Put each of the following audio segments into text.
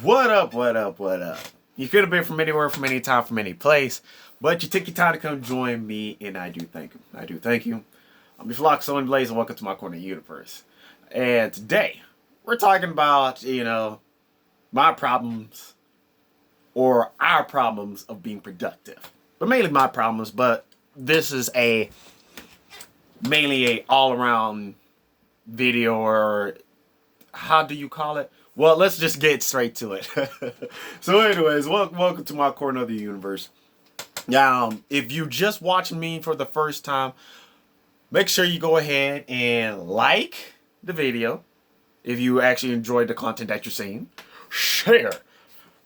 What up, what up, what up? You could have been from anywhere, from any time, from any place, but you took your time to come join me, and I do thank you. I do thank you. I'm your Flock Sony Blaze, and welcome to my corner universe. And today, we're talking about, my problems, or our problems of being productive. But mainly my problems, but this is mainly a all-around video, or how do you call it? Well, let's just get straight to it. So anyways, welcome to my corner of the universe. Now, if you just watching me for the first time, make sure you go ahead and like the video if you actually enjoyed the content that you're seeing. Share.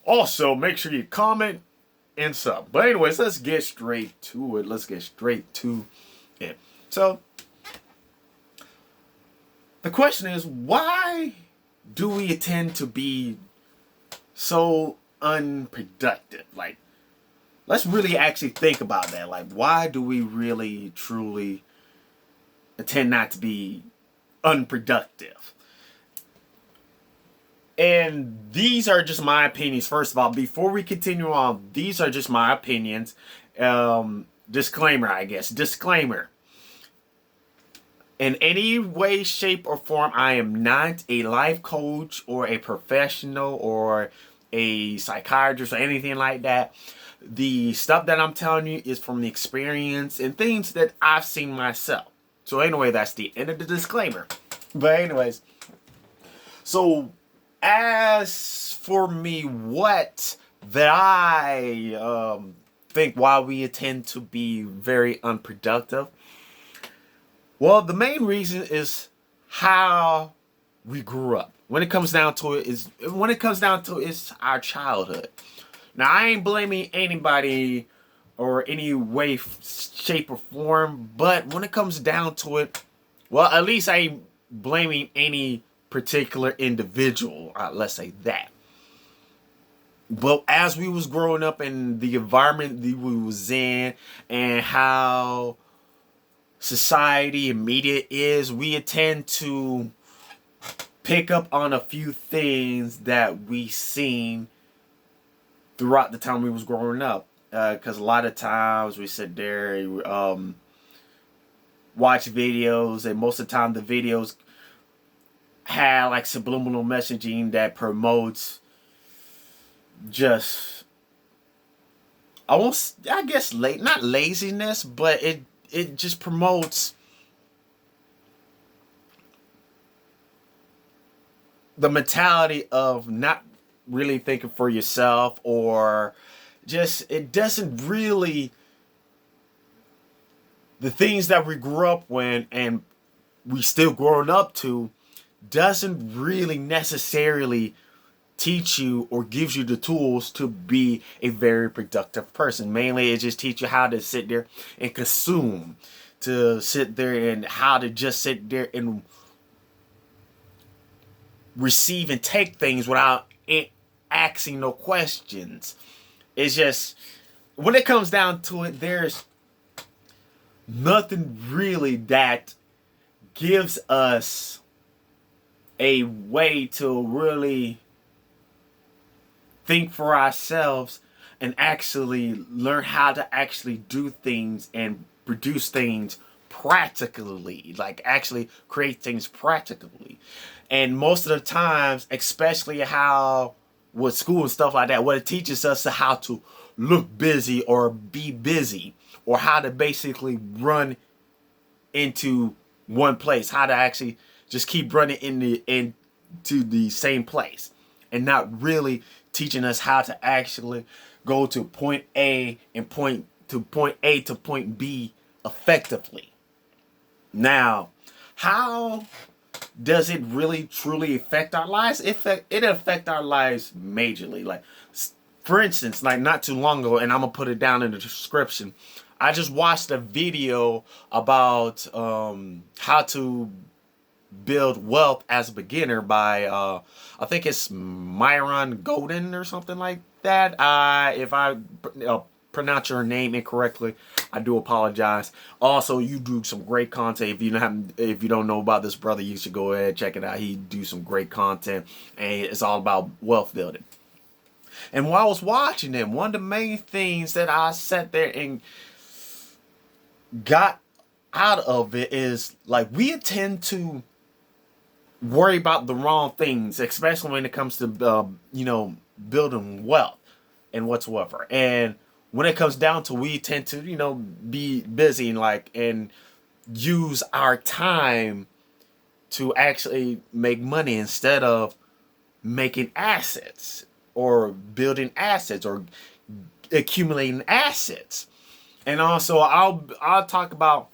Also, make sure you comment and sub. But anyways, let's get straight to it. Let's get straight to it. So, the question is, why do we tend to be so unproductive? Like, let's really actually think about that. Like, why do we really, truly tend not to be unproductive? And these are just my opinions. First of all, before we continue on, these are just my opinions. Disclaimer, I guess. Disclaimer. In any way, shape, or form, I am not a life coach or a professional or a psychiatrist or anything like that. The stuff that I'm telling you is from the experience and things that I've seen myself. So anyway, that's the end of the disclaimer. But anyways, so as for me, what that I think why we tend to be very unproductive, well, the main reason is how we grew up. When it comes down to it, it's our childhood. Now, I ain't blaming anybody or any way, shape, or form, but when it comes down to it, well, at least I ain't blaming any particular individual. Let's say that. But as we was growing up in the environment that we was in, and how society and media is, we tend to pick up on a few things that we seen throughout the time we was growing up. Because a lot of times we sit there, watch videos, and most of the time the videos have like subliminal messaging that promotes just, I guess, not laziness, but it just promotes the mentality of not really thinking for yourself, or just, it doesn't really, the things that we grew up when and we still growing up to, doesn't really necessarily teach you or gives you the tools to be a very productive person. Mainly, it just teach you how to sit there and consume, to sit there and how to just sit there and receive and take things without asking no questions. It's just, when it comes down to it, there's nothing really that gives us a way to really think for ourselves and actually learn how to actually do things and produce things practically, like actually create things practically. And most of the times, especially how with school and stuff like that, what it teaches us is how to look busy or be busy, or how to basically run into one place, how to actually just keep running into the same place, and not really teaching us how to actually go to point A and point to point B effectively. Now, how does it really truly affect our lives? It affect our lives majorly. Like, for instance, like not too long ago, and I'm gonna put it down in the description, I just watched a video about how to build wealth as a beginner by I think it's Myron Golden or something like that. If I pronounce your name incorrectly, I do apologize. Also, you do some great content. If you don't know about this brother, you should go ahead and check it out. He do some great content, and it's all about wealth building. And while I was watching him, one of the main things that I sat there and got out of it is, like, we tend to worry about the wrong things, especially when it comes to building wealth and whatsoever. And when it comes down to, we tend to be busy and use our time to actually make money instead of making assets or building assets or accumulating assets. And also, I'll talk about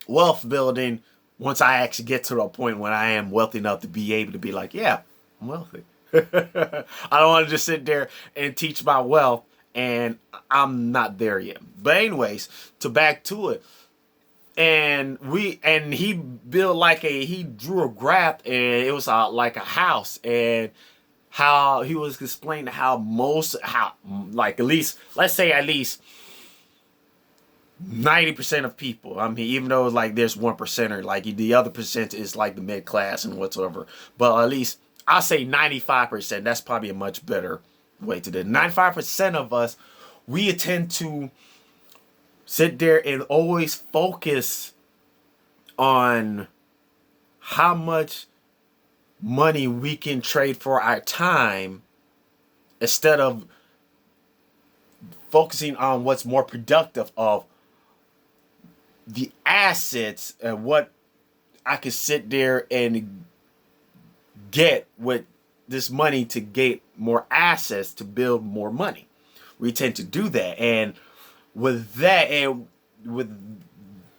wealth building once I actually get to a point when I am wealthy enough to be able to be like, yeah, I'm wealthy. I don't want to just sit there and teach about wealth, and I'm not there yet. But anyways, back to it. And he built he drew a graph, and it was like a house, and how he was explaining how at least, let's say at least 90% of people, I mean, even though like there's 1%er, like the other percent is like the mid class and whatsoever, but at least I'll say 95%. That's probably a much better way to do it. 95% of us, we tend to sit there and always focus on how much money we can trade for our time instead of focusing on what's more productive of the assets and what I could sit there and get with this money to get more assets to build more money. We tend to do that. And with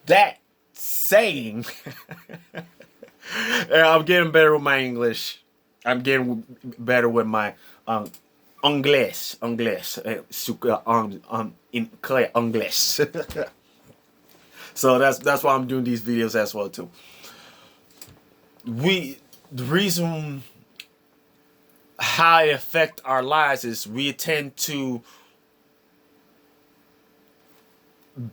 that saying, I'm getting better with my English. I'm getting better with my English. So that's why I'm doing these videos as well too. The reason how it affects our lives is we tend to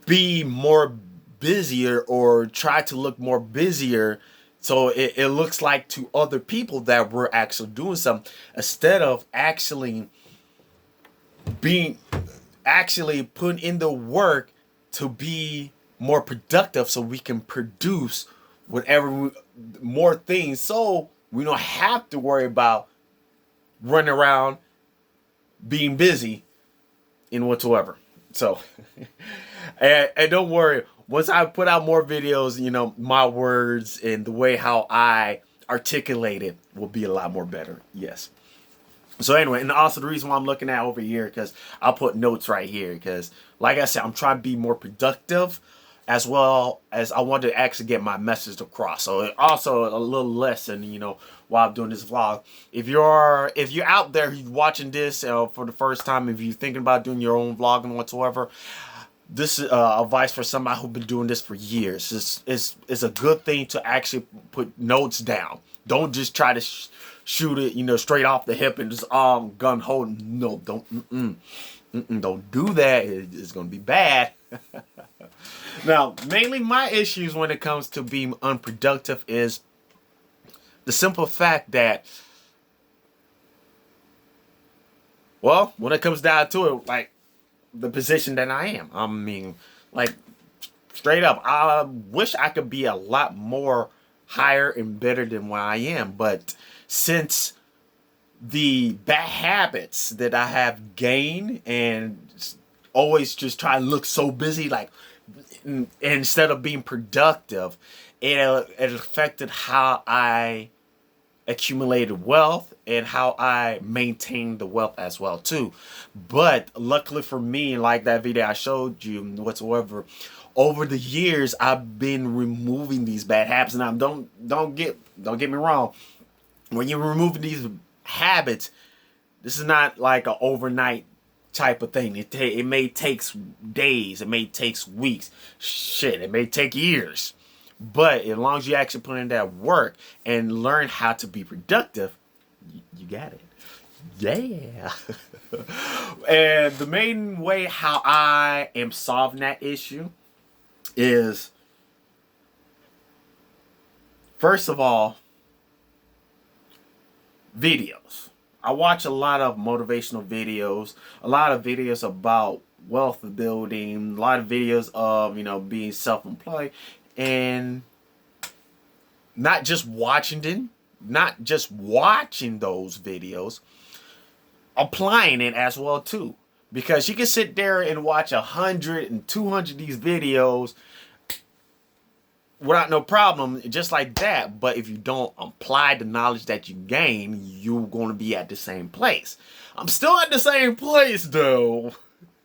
be more busier or try to look more busier, so it looks like to other people that we're actually doing something instead of actually putting in the work to be more productive, so we can produce more things, so we don't have to worry about running around being busy in whatsoever. So and don't worry, once I put out more videos, my words and the way how I articulate it will be a lot more better. Yes. So anyway, and also the reason why I'm looking at over here, because I'll put notes right here, because like I said, I'm trying to be more productive, as well as I want to actually get my message across. So also a little lesson, while I'm doing this vlog. If you're out there watching this for the first time, if you're thinking about doing your own vlog and whatsoever, this is advice for somebody who's been doing this for years. It's a good thing to actually put notes down. Don't just try to shoot it, straight off the hip and just gun ho. No, don't do that. It's gonna be bad. Now, mainly my issues when it comes to being unproductive is the simple fact that, well, when it comes down to it, like the position that I am, I mean, like straight up, I wish I could be a lot more higher and better than where I am. But since the bad habits that I have gained and always just try to look so busy, like instead of being productive, it affected how I accumulated wealth and how I maintained the wealth as well too. But luckily for me, like that video I showed you whatsoever, over the years I've been removing these bad habits. Now don't get me wrong, when you're removing these habits, this is not like an overnight type of thing. It may take days, it may take weeks, shit, it may take years. But as long as you actually put in that work and learn how to be productive, you got it. Yeah. And the main way how I am solving that issue is, first of all, videos. I watch a lot of motivational videos, a lot of videos about wealth building, a lot of videos of, being self-employed, and not just watching them, not just watching those videos, applying it as well too. Because you can sit there and watch 100 and 200 of these videos without no problem, just like that. But if you don't apply the knowledge that you gain, you're going to be at the same place. I'm still at the same place though.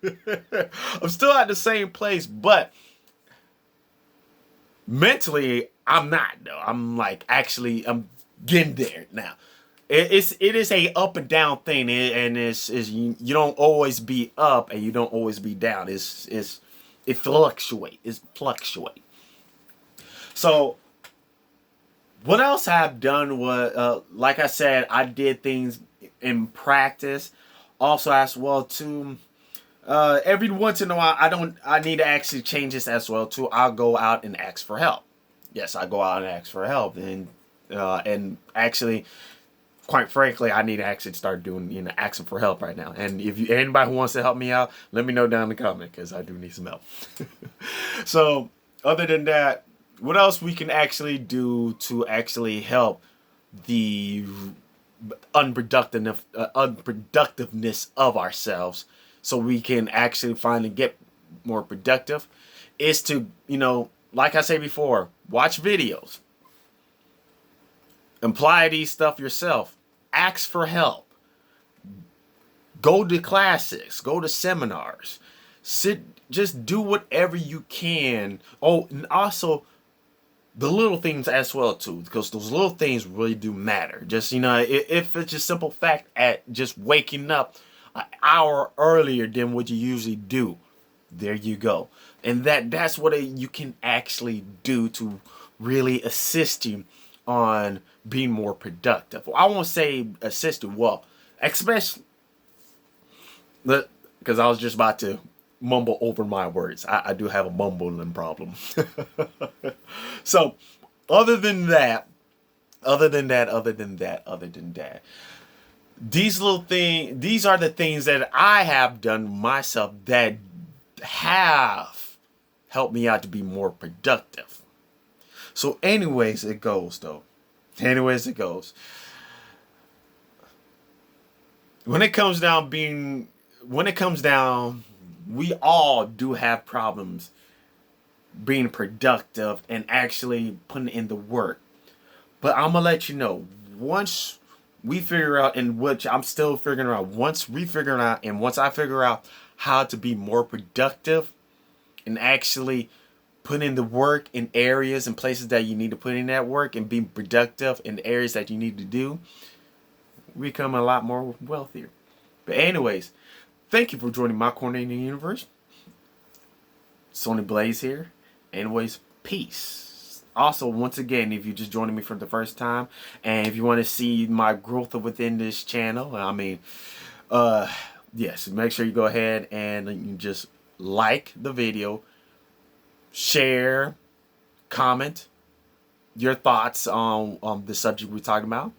I'm still at the same place, but mentally I'm not though. I'm like, actually, I'm getting there now. It is a up and down thing, and you don't always be up and you don't always be down. It fluctuates. It fluctuates. So what else I've done was, like I said, I did things in practice. Also, as well too. Every once in a while, I need to actually change this as well too. I'll go out and ask for help. Yes, I go out and ask for help, and actually, quite frankly, I need to actually start doing, asking for help right now. And if anybody who wants to help me out, let me know down in the comment, because I do need some help. So, other than that, what else we can actually do to actually help the unproductiveness of ourselves, so we can actually finally get more productive, is to, like I said before, watch videos. Apply these stuff yourself. Ask for help. Go to classes. Go to seminars. Just do whatever you can. Oh, and also the little things as well too, because those little things really do matter. Just, if it's a simple fact at just waking up an hour earlier than what you usually do, there you go. And that's what you can actually do to really assist you on being more productive. I won't say assist you, well, especially because I was just about to mumble over my words. I do have a mumbling problem. So, other than that, these are the things that I have done myself that have helped me out to be more productive. So anyways it goes though. Anyways it goes. When it comes down, we all do have problems being productive and actually putting in the work. But I'm gonna let you know, once we figure out, and which I'm still figuring out, once I figure out how to be more productive and actually put in the work in areas and places that you need to put in that work, and be productive in the areas that you need to do, we become a lot more wealthier. But anyways, thank you for joining my corner in the universe. Sony Blaze here. Anyways, peace. Also, once again, if you're just joining me for the first time, and if you want to see my growth within this channel, yes, make sure you go ahead and you just like the video, share, comment your thoughts on the subject we're talking about,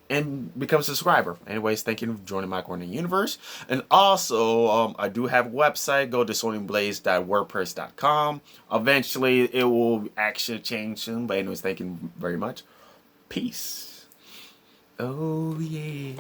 and become a subscriber. Anyways, thank you for joining my corner universe. And also, I do have a website. Go to sonyblaze.wordpress.com. Eventually, it will actually change soon. But anyways, thank you very much. Peace. Oh, yeah.